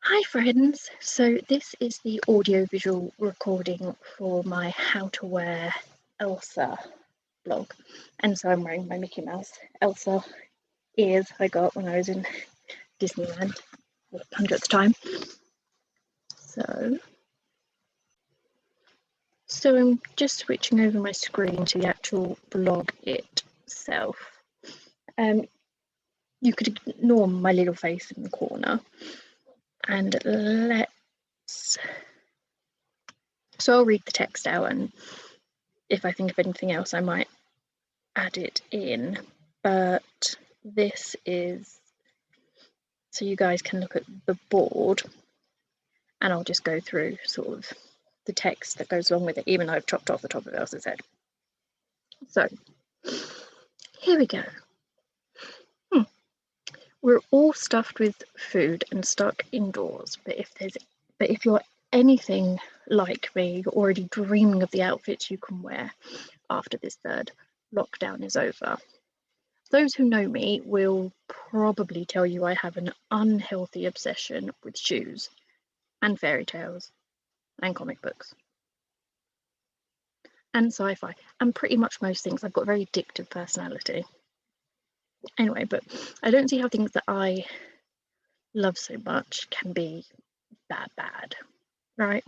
Hi friends, so this is the audiovisual recording for my how to wear Elsa blog, and so I'm wearing my Mickey Mouse Elsa ears I got when I was in Disneyland for the 100th time. So I'm just switching over my screen to the actual blog itself. You could ignore my little face in the corner and so I'll read the text out, and if I think of anything else I might add it in, but this is so you guys can look at the board, and I'll just go through sort of the text that goes along with it, even though I've chopped off the top of Elsa's head. So here we go. We're all stuffed with food and stuck indoors, but if you're anything like me, you're already dreaming of the outfits you can wear after this third lockdown is over. Those who know me will probably tell you I have an unhealthy obsession with shoes and fairy tales and comic books and sci-fi and pretty much most things. I've got a very addictive personality. Anyway, but I don't see how things that I love so much can be that bad, right?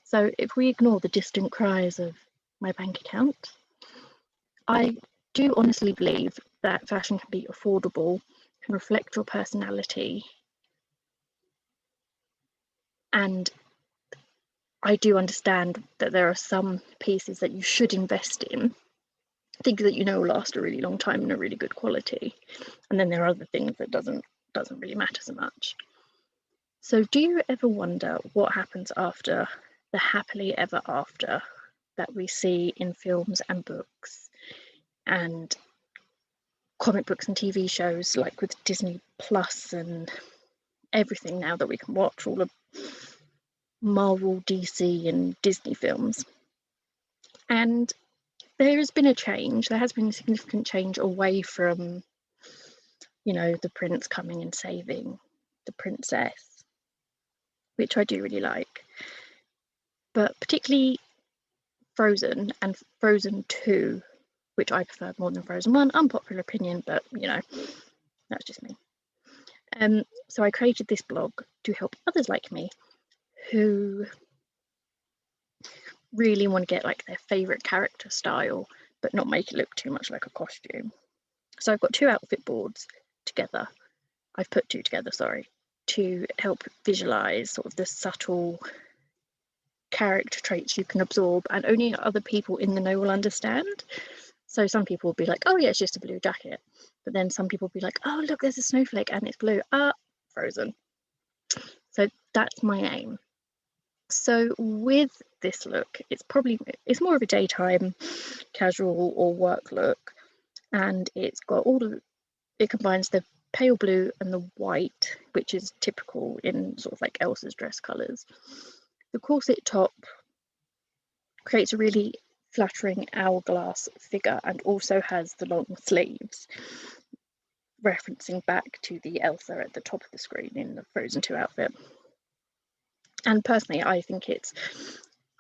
So if we ignore the distant cries of my bank account, I do honestly believe that fashion can be affordable, can reflect your personality, and I do understand that there are some pieces that you should invest in, things that you know will last a really long time and are really good quality, and then there are other things that doesn't really matter so much. So do you ever wonder what happens after the happily ever after that we see in films and books and comic books and TV shows, like with Disney Plus and everything now that we can watch, all of Marvel, DC and Disney films? And there has been a change. There has been a significant change away from, you know, the prince coming and saving the princess, which I do really like. But particularly Frozen and Frozen 2, which I prefer more than Frozen 1. Unpopular opinion, but you know, that's just me. So I created this blog to help others like me who really want to get like their favorite character style but not make it look too much like a costume. So I've got two outfit boards together. I've put two together, sorry, to help visualize sort of the subtle character traits you can absorb and only other people in the know will understand. So some people will be like, oh yeah, it's just a blue jacket, but then some people will be like, oh look, there's a snowflake and it's blue. Frozen. So that's my aim. So with this look, it's more of a daytime casual or work look, and it combines the pale blue and the white, which is typical in sort of like Elsa's dress colours. The corset top creates a really flattering hourglass figure and also has the long sleeves, referencing back to the Elsa at the top of the screen in the Frozen 2 outfit. And personally, I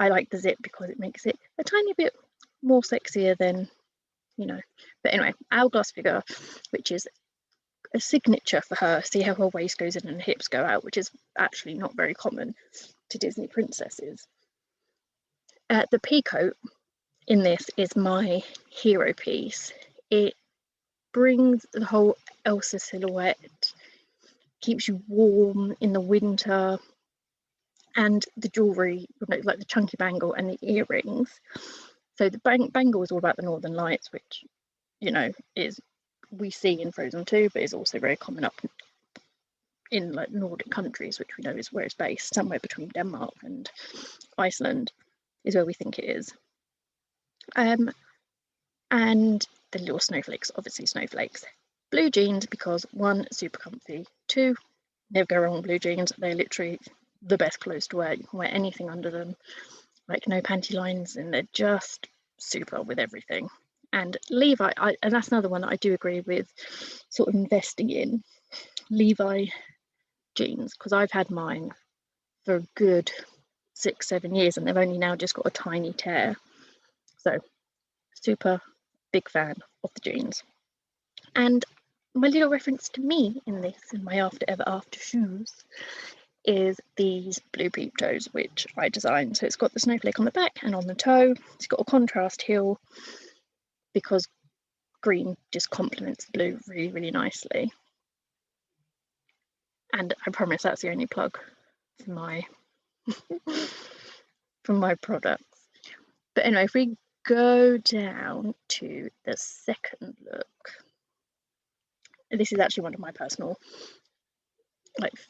like the zip because it makes it a tiny bit more sexier than, you know. But anyway, hourglass figure, which is a signature for her. See how her waist goes in and her hips go out, which is actually not very common to Disney princesses. The peacoat in this is my hero piece. It brings the whole Elsa silhouette, keeps you warm in the winter, and the jewellery, like the chunky bangle and the earrings. So the bangle is all about the Northern Lights, which, you know, we see in Frozen 2, but is also very common up in like Nordic countries, which we know is where it's based. Somewhere between Denmark and Iceland is where we think it is. And the little snowflakes, obviously snowflakes. Blue jeans because 1, super comfy, 2, never go wrong with blue jeans. They're literally the best clothes to wear. You can wear anything under them, like no panty lines, and they're just super with everything. And Levi, and that's another one that I do agree with, sort of investing in. Levi jeans, because I've had mine for a good 6-7 years and they've only now just got a tiny tear. So super big fan of the jeans. And my little reference to me in this, in my After Ever After shoes, is these blue peep toes, which I designed. So it's got the snowflake on the back and on the toe. It's got a contrast heel because green just complements the blue really, really nicely. And I promise that's the only plug for my from my products. But anyway, if we go down to the second look, this is actually one of my personal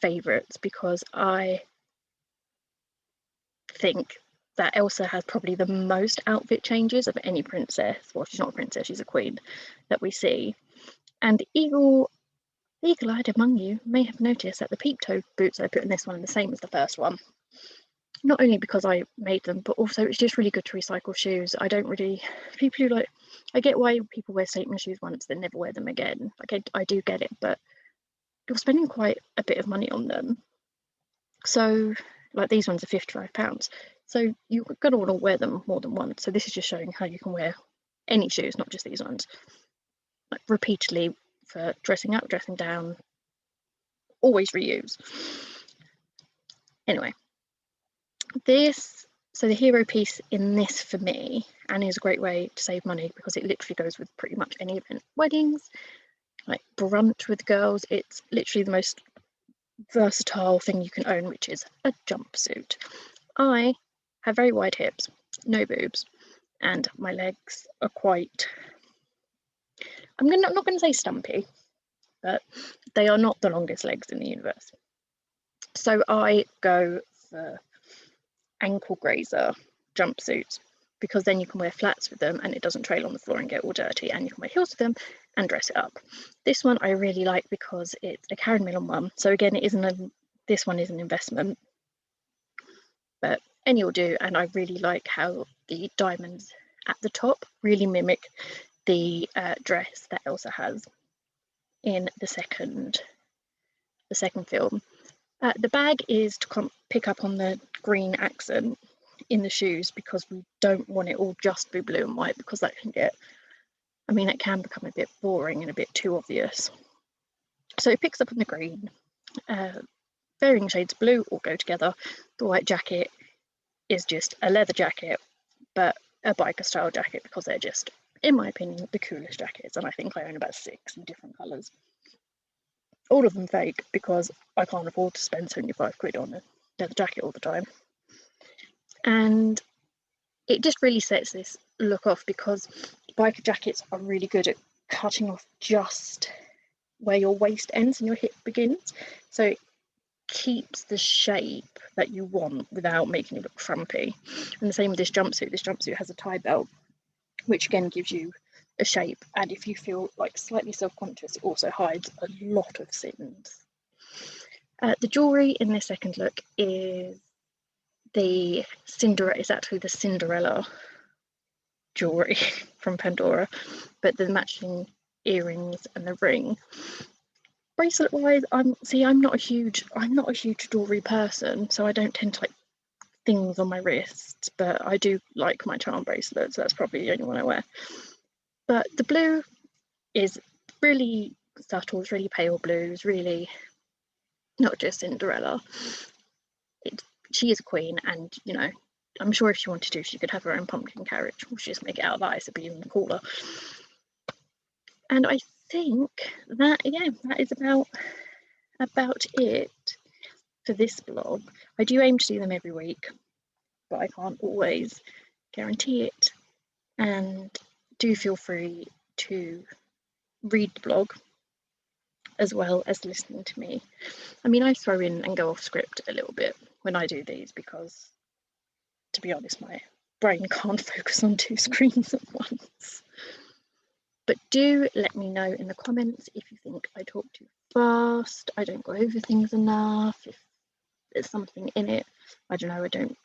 favorites, because I think that Elsa has probably the most outfit changes of any princess. Well, she's not a princess, she's a queen, that we see. And the eagle-eyed among you may have noticed that the peep toe boots I put in this one are the same as the first one. Not only because I made them, but also it's just really good to recycle shoes. I don't really, people who I get why people wear statement shoes once, then never wear them again. I do get it, but you're spending quite a bit of money on them. So these ones are £55. So you're going to want to wear them more than once. So this is just showing how you can wear any shoes, not just these ones, repeatedly for dressing up, dressing down, always reuse. Anyway, so the hero piece in this for me, and is a great way to save money because it literally goes with pretty much any event. Weddings, brunch with girls, it's literally the most versatile thing you can own, which is a jumpsuit. I have very wide hips, no boobs, and my legs are quite, I'm not going to say stumpy, but they are not the longest legs in the universe. So I go for ankle grazer jumpsuits, because then you can wear flats with them and it doesn't trail on the floor and get all dirty, and you can wear heels with them and dress it up. This one I really like because it's a Karen Millen one. So again, this one is an investment, but any will do. And I really like how the diamonds at the top really mimic the dress that Elsa has in the second film. The bag is to pick up on the green accent in the shoes, because we don't want it all just be blue and white, because that can it can become a bit boring and a bit too obvious. So it picks up on the green. Varying shades of blue all go together. The white jacket is just a leather jacket, but a biker style jacket, because they're just, in my opinion, the coolest jackets, and I think I own about 6 in different colours. All of them fake, because I can't afford to spend 75 quid on a leather jacket all the time. And it just really sets this look off, because biker jackets are really good at cutting off just where your waist ends and your hip begins. So it keeps the shape that you want without making it look frumpy. And the same with this jumpsuit. This jumpsuit has a tie belt, which again gives you a shape, and if you feel slightly self-conscious, it also hides a lot of sins. The jewellery in this second look is it's actually the Cinderella jewellery from Pandora, but the matching earrings and the ring. Bracelet wise, I'm not a huge jewellery person, so I don't tend to like things on my wrists, but I do like my charm bracelets. That's probably the only one I wear. But the blue is really subtle, it's really pale blues, really not just Cinderella. She is a queen, and I'm sure if she wanted to, she could have her own pumpkin carriage, or just make it out of ice, it'd be even cooler. And I think that is about it for this blog. I do aim to do them every week, but I can't always guarantee it. And do feel free to read the blog as well as listening to me. I throw in and go off script a little bit when I do these, because to be honest, my brain can't focus on 2 screens at once. But do let me know in the comments if you think I talk too fast, I don't go over things enough, if there's something in it, I don't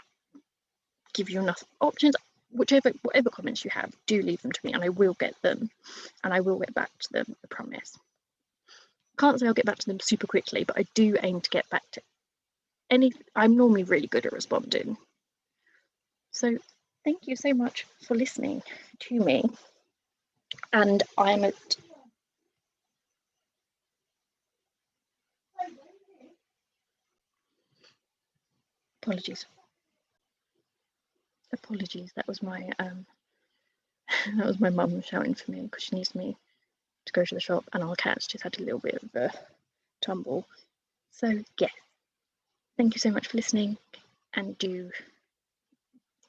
give you enough options. Whatever comments you have, do leave them to me, and I will get them, and I will get back to them, I promise. Can't say I'll get back to them super quickly, but I do aim to get back to I'm normally really good at responding. So thank you so much for listening to me. And I'm at apologies. That was my that was my mum shouting for me because she needs me to go to the shop, and our cat's just had a little bit of a tumble. So yeah, thank you so much for listening, and do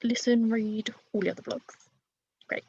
listen, read all the other vlogs. Great.